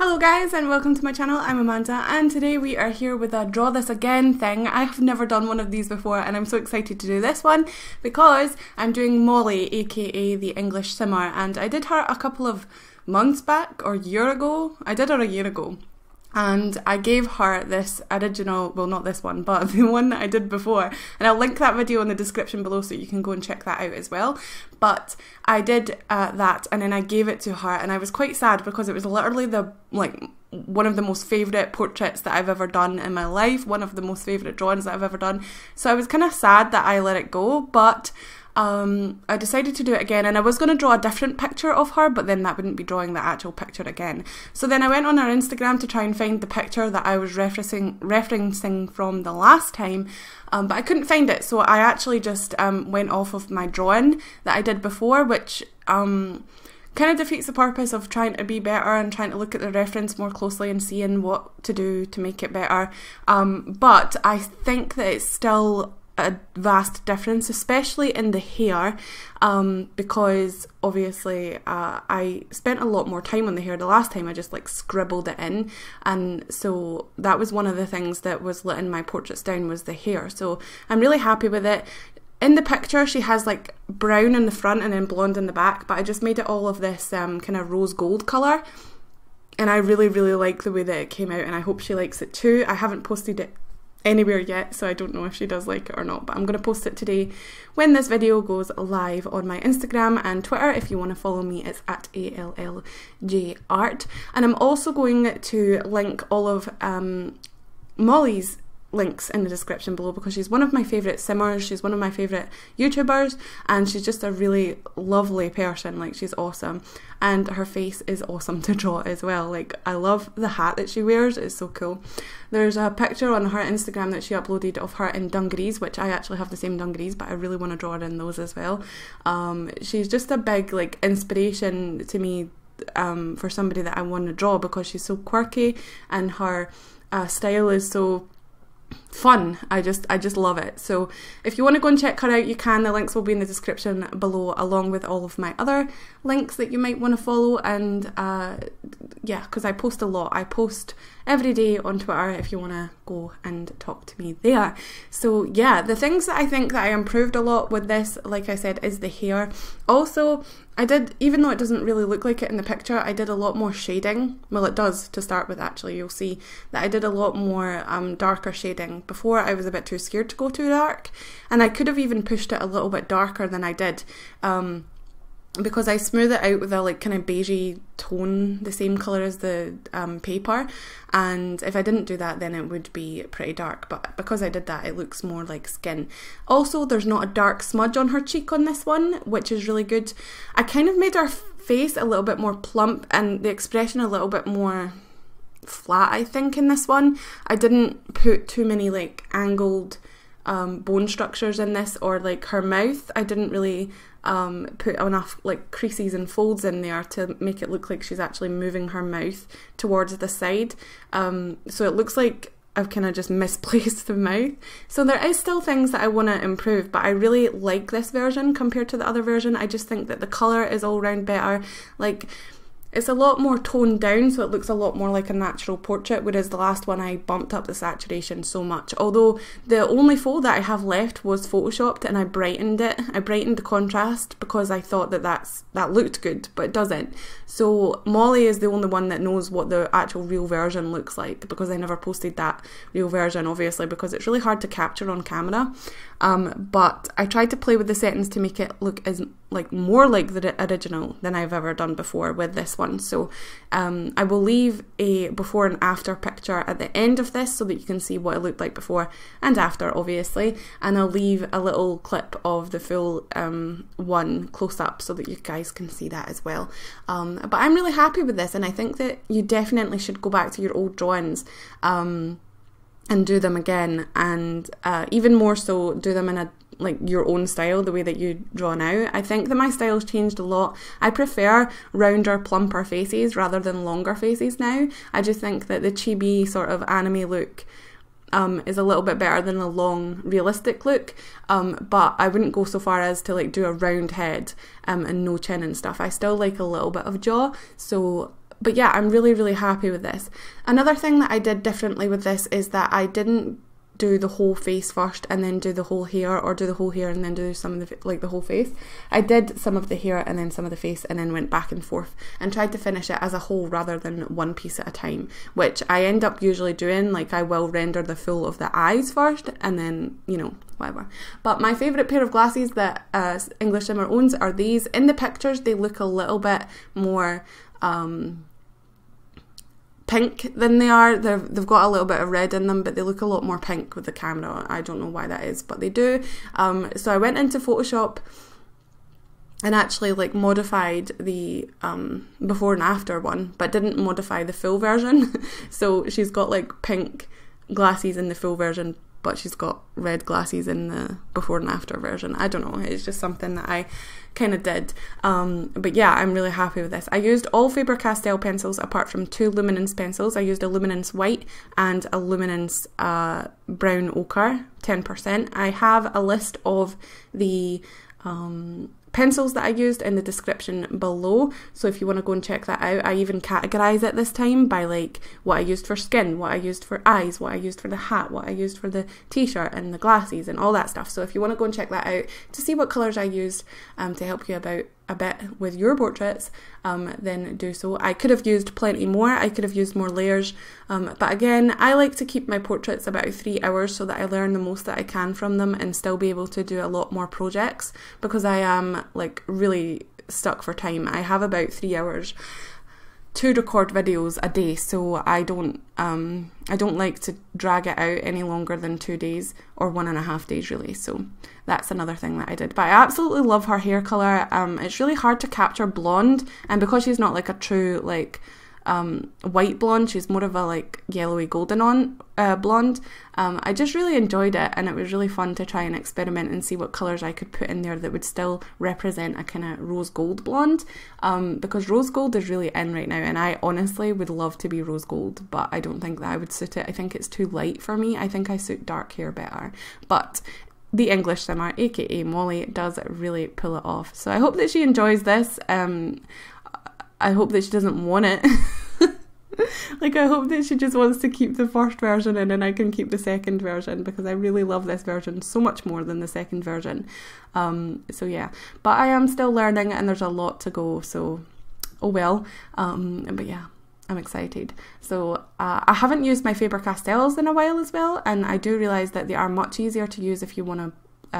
Hello guys and welcome to my channel. I'm Amanda and today we are here with a draw this again thing. I have never done one of these before and I'm so excited to do this one because I'm doing Molly, aka the English Simmer, and I did her a couple of months back or a year ago. I did her a year ago and I gave her this original, well not this one, but the one that I did before, and I'll link that video in the description below so you can go and check that out as well. But I did that and then I gave it to her and I was quite sad because it was literally one of the most favourite portraits that I've ever done in my life, one of the most favourite drawings that I've ever done. So I was kind of sad that I let it go, but I decided to do it again, and I was going to draw a different picture of her, but then that wouldn't be drawing the actual picture again. So then I went on her Instagram to try and find the picture that I was referencing from the last time, but I couldn't find it, so I actually just went off of my drawing that I did before, which kind of defeats the purpose of trying to be better and trying to look at the reference more closely and seeing what to do to make it better. But I think that it's still a vast difference, especially in the hair, because obviously I spent a lot more time on the hair. The last time I just scribbled it in, and so that was one of the things that was letting my portraits down, was the hair. So I'm really happy with it. In the picture she has brown in the front and then blonde in the back, but I just made it all of this kind of rose gold colour, and I really like the way that it came out, and I hope she likes it too. I haven't posted it anywhere yet, so I don't know if she does like it or not, but I'm going to post it today when this video goes live on my Instagram and Twitter. If you want to follow me, it's at ALLJArt, and I'm also going to link all of Molly's links in the description below because she's one of my favourite simmers, she's one of my favourite YouTubers, and she's just a really lovely person. She's awesome, and her face is awesome to draw as well. I love the hat that she wears, it's so cool. There's a picture on her Instagram that she uploaded of her in dungarees, which I actually have the same dungarees, but I really want to draw her in those as well. She's just a big inspiration to me for somebody that I want to draw because she's so quirky and her style is so fun. I just love it. So if you want to go and check her out, you can. The links will be in the description below, along with all of my other links that you might want to follow. And yeah, because I post a lot. I post every day on Twitter if you want to go and talk to me there. So yeah, the things that I think that I improved a lot with this, like I said, is the hair. Also, I did, even though it doesn't really look like it in the picture, I did a lot more shading. Well, it does to start with, actually. You'll see that I did a lot more darker shading. Before, I was a bit too scared to go too dark, and I could have even pushed it a little bit darker than I did, because I smooth it out with a kind of beigey tone, the same colour as the paper, and if I didn't do that then it would be pretty dark, but because I did that it looks more like skin. Also, there's not a dark smudge on her cheek on this one, which is really good. I kind of made her face a little bit more plump and the expression a little bit more flat, I think, in this one. I didn't put too many angled bone structures in this, or her mouth. I didn't really put enough creases and folds in there to make it look like she's actually moving her mouth towards the side, so it looks like I've kind of just misplaced the mouth. So there is still things that I want to improve, but I really like this version compared to the other version. I just think that the colour is all round better. It's a lot more toned down, so it looks a lot more like a natural portrait, whereas the last one I bumped up the saturation so much. Although the only fold that I have left was photoshopped, and I brightened it. I brightened the contrast because I thought that that looked good, but it doesn't. So Molly is the only one that knows what the actual real version looks like, because I never posted that real version, obviously, because it's really hard to capture on camera. But I tried to play with the settings to make it look as more like the original than I've ever done before with this one. So I will leave a before and after picture at the end of this so that you can see what it looked like before and after, obviously, and I'll leave a little clip of the full one close up so that you guys can see that as well. But I'm really happy with this, and I think that you definitely should go back to your old drawings and do them again, and even more so do them in a your own style, the way that you draw now. I think that my style's changed a lot. I prefer rounder, plumper faces rather than longer faces now. I just think that the chibi sort of anime look is a little bit better than a long realistic look, but I wouldn't go so far as to do a round head and no chin and stuff. I still like a little bit of jaw, so But yeah, I'm really happy with this. Another thing that I did differently with this is that I didn't do the whole face first and then do the whole hair, or do the whole hair and then do some of the, like the whole face. I did some of the hair and then some of the face, and then went back and forth and tried to finish it as a whole rather than one piece at a time, which I end up usually doing. Like, I will render the full of the eyes first and then, you know, whatever. But my favourite pair of glasses that English Simmer owns are these. In the pictures they look a little bit more pink than they are. They've got a little bit of red in them, but they look a lot more pink with the camera. I don't know why that is, but they do. So I went into Photoshop and actually like modified the before and after one, but didn't modify the full version. So she's got like pink glasses in the full version, but she's got red glasses in the before and after version. I don't know, it's just something that I kind of did. But yeah, I'm really happy with this. I used all Faber-Castell pencils apart from 2 Luminance pencils. I used a Luminance white and a Luminance brown ochre, 10%. I have a list of the pencils that I used in the description below, so if you want to go and check that out. I even categorise it this time by like what I used for skin, what I used for eyes, what I used for the hat, what I used for the t-shirt and the glasses and all that stuff. So if you want to go and check that out to see what colours I used to help you about a bit with your portraits, then do so. I could have used plenty more, I could have used more layers, but again, I like to keep my portraits about 3 hours so that I learn the most that I can from them and still be able to do a lot more projects, because I am like really stuck for time. I have about 3 hours to record videos a day, so I don't like to drag it out any longer than 2 days or 1.5 days really. So that's another thing that I did. But I absolutely love her hair colour. It's really hard to capture blonde, and because she's not like a true like white blonde, she's more of a like yellowy golden on blonde. I just really enjoyed it, and it was really fun to try and experiment and see what colours I could put in there that would still represent a kind of rose gold blonde, because rose gold is really in right now, and I honestly would love to be rose gold, but I don't think that I would suit it. I think it's too light for me. I think I suit dark hair better, but the English Simmer, aka Molly, does really pull it off. So I hope that she enjoys this. I hope that she doesn't want it. Like, I hope that she just wants to keep the first version and then I can keep the second version, because I really love this version so much more than the second version. So yeah, but I am still learning and there's a lot to go, so oh well. But yeah, I'm excited. So I haven't used my Faber-Castells in a while as well, and I do realise that they are much easier to use if you want to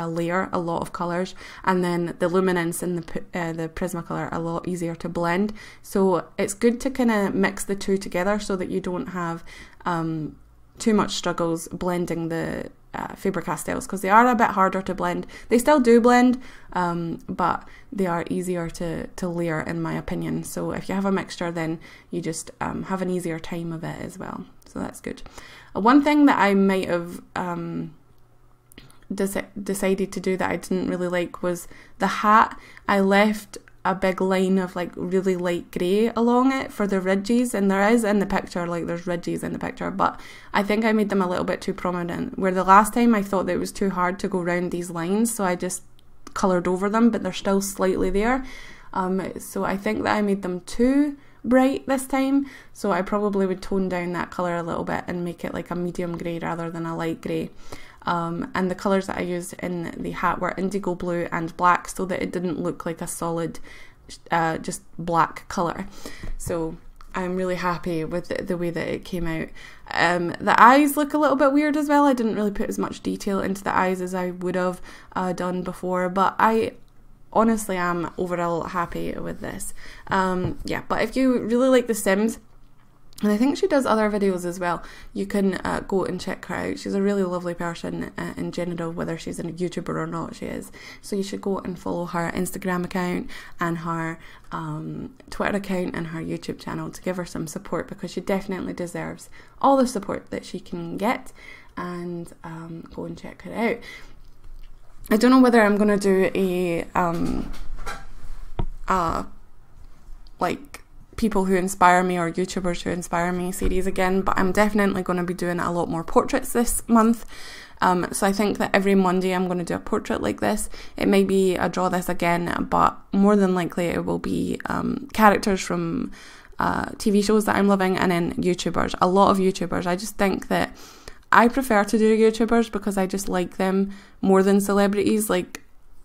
layer a lot of colours, and then the Luminance and the Prismacolor are a lot easier to blend. So it's good to kind of mix the two together so that you don't have too much struggles blending the Faber-Castells, because they are a bit harder to blend. They still do blend, but they are easier to layer in my opinion. So if you have a mixture, then you just have an easier time of it as well. So that's good. One thing that I might have decided to do that I didn't really like was the hat. I left a big line of like really light grey along it for the ridges, and there is in the picture, like there's ridges in the picture, but I think I made them a little bit too prominent, where the last time I thought that it was too hard to go around these lines, so I just coloured over them, but they're still slightly there. So I think that I made them too bright this time, so I probably would tone down that colour a little bit and make it like a medium grey rather than a light grey. And the colours that I used in the hat were indigo blue and black, so that it didn't look like a solid just black colour. So I'm really happy with the way that it came out. The eyes look a little bit weird as well. I didn't really put as much detail into the eyes as I would have done before, but I honestly am overall happy with this. Yeah, but if you really like The Sims, and I think she does other videos as well, you can go and check her out. She's a really lovely person in general, whether she's a YouTuber or not, she is. So you should go and follow her Instagram account and her Twitter account and her YouTube channel to give her some support, because she definitely deserves all the support that she can get, and go and check her out. I don't know whether I'm going to do a like people who inspire me or YouTubers who inspire me series again, but I'm definitely going to be doing a lot more portraits this month. So I think that every Monday I'm going to do a portrait like this. It may be a draw this again, but more than likely it will be characters from TV shows that I'm loving, and then YouTubers. A lot of YouTubers. I just think that I prefer to do YouTubers because I just like them more than celebrities. Like,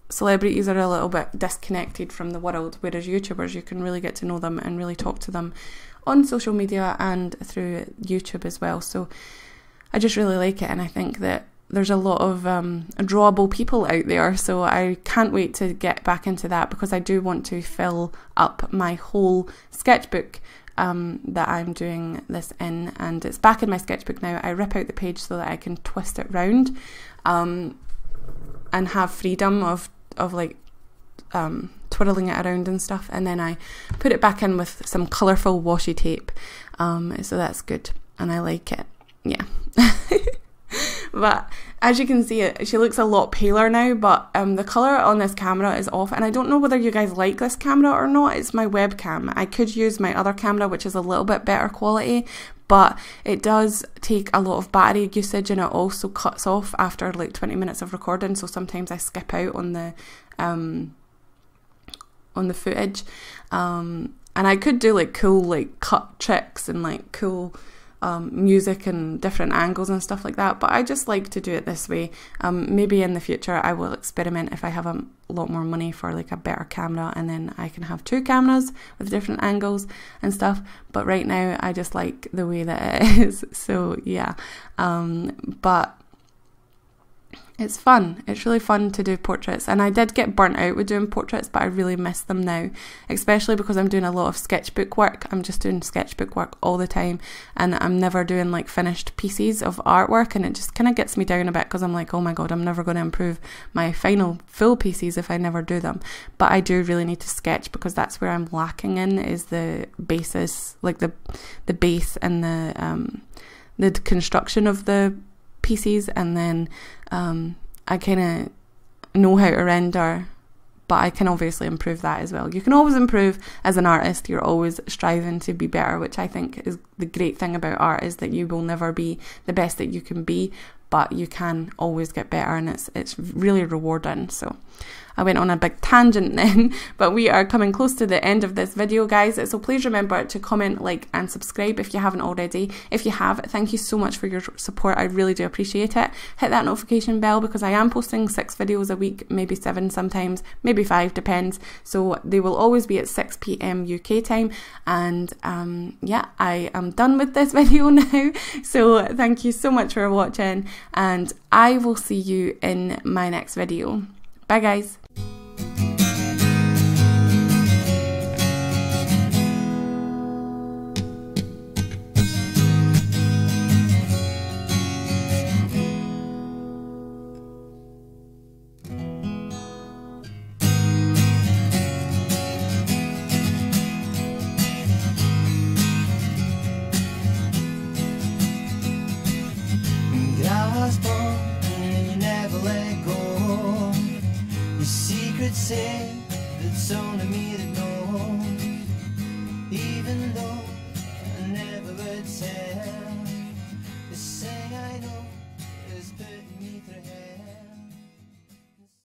celebrities are a little bit disconnected from the world, whereas YouTubers, you can really get to know them and really talk to them on social media and through YouTube as well. So I just really like it, and I think that there's a lot of drawable people out there, so I can't wait to get back into that because I do want to fill up my whole sketchbook that I'm doing this in, and it's back in my sketchbook now. I rip out the page so that I can twist it round and have freedom of like twirling it around and stuff, and then I put it back in with some colourful washi tape, so that's good and I like it, yeah. But as you can see, she looks a lot paler now, but the colour on this camera is off, and I don't know whether you guys like this camera or not. It's my webcam. I could use my other camera, which is a little bit better quality, but it does take a lot of battery usage, and it also cuts off after like 20 minutes of recording, so sometimes I skip out on the footage, and I could do like cool like cut tricks and like cool music and different angles and stuff like that, but I just like to do it this way. Maybe in the future I will experiment if I have a lot more money for like a better camera, and then I can have 2 cameras with different angles and stuff, but right now I just like the way that it is. So yeah, but it's fun. It's really fun to do portraits, and I did get burnt out with doing portraits, but I really miss them now, especially because I'm doing a lot of sketchbook work. I'm just doing sketchbook work all the time, and I'm never doing like finished pieces of artwork, and it just kind of gets me down a bit because I'm like, oh my god, I'm never going to improve my final full pieces if I never do them. But I do really need to sketch because that's where I'm lacking in, is the basis, like the base and the construction of the pieces, and then I kind of know how to render, but I can obviously improve that as well. You can always improve as an artist. You're always striving to be better, which I think is the great thing about art, is that you will never be the best that you can be, but you can always get better, and it's really rewarding. So I went on a big tangent then, but we are coming close to the end of this video, guys. So please remember to comment, like, and subscribe if you haven't already. If you have, thank you so much for your support. I really do appreciate it. Hit that notification bell because I am posting 6 videos a week, maybe 7 sometimes, maybe 5, depends. So they will always be at 6 PM UK time. And yeah, I am done with this video now. So thank you so much for watching, and I will see you in my next video. Bye guys. Secrets say that's only me that